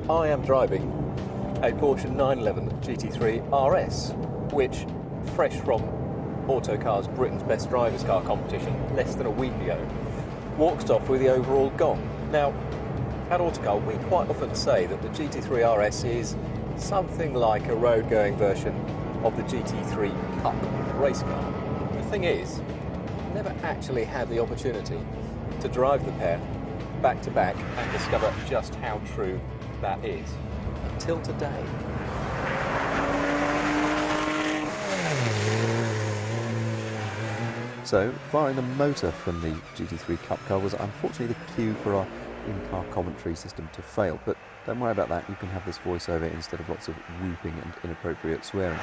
I am driving a Porsche 911 GT3 RS, which, fresh from Autocar's Britain's Best Drivers Car competition less than a week ago, walked off with the overall gong. Now, at Autocar, we quite often say that the GT3 RS is something like a road-going version of the GT3 Cup race car. The thing is, I've never actually had the opportunity to drive the pair back to back and discover just how true that is until today. So, firing the motor from the GT3 Cup car was unfortunately the cue for our in-car commentary system to fail, but don't worry about that, you can have this voiceover instead of lots of whooping and inappropriate swearing.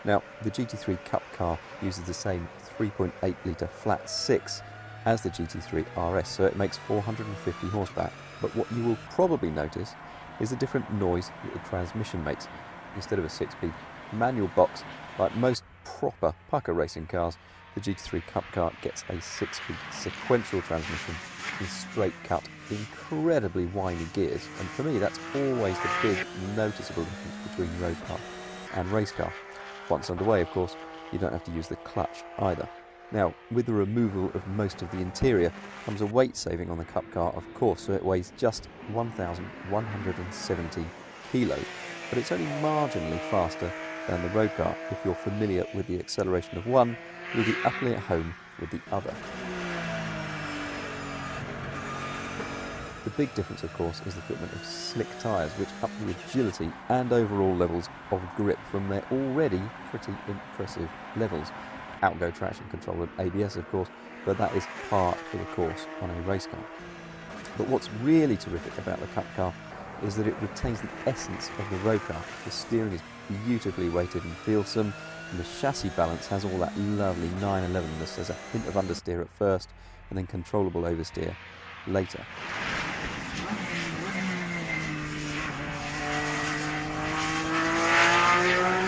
Now, the GT3 Cup car uses the same 3.8 litre flat 6 as the GT3 RS, so it makes 450 horsepower, but what you will probably notice is the different noise that the transmission makes. Instead of a 6-speed manual box, like most proper pucker racing cars, the GT3 Cup car gets a 6-speed sequential transmission with straight cut, incredibly whiny gears, and for me that's always the big noticeable difference between road car and race car. Once underway, of course, you don't have to use the clutch either. Now, with the removal of most of the interior comes a weight saving on the Cup car, of course, so it weighs just 1,170 kilos, but it's only marginally faster than the road car. If you're familiar with the acceleration of one, you'll be utterly at home with the other. The big difference, of course, is the fitment of slick tyres, which up the agility and overall levels of grip from their already pretty impressive levels. Outgo traction control and ABS, of course, but that is par for the course on a race car. But what's really terrific about the Cup car is that it retains the essence of the road car. The steering is beautifully weighted and feelsome, and the chassis balance has all that lovely 911ness. There's a hint of understeer at first, and then controllable oversteer later.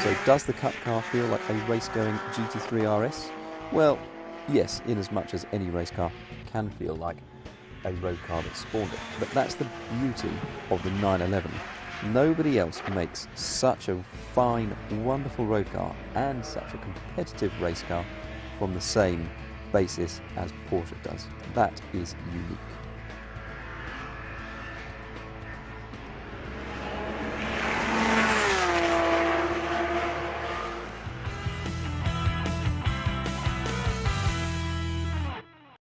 So does the Cup car feel like a race-going GT3 RS? Well, yes, in as much as any race car can feel like a road car that spawned it. But that's the beauty of the 911. Nobody else makes such a fine, wonderful road car and such a competitive race car from the same basis as Porsche does. That is unique.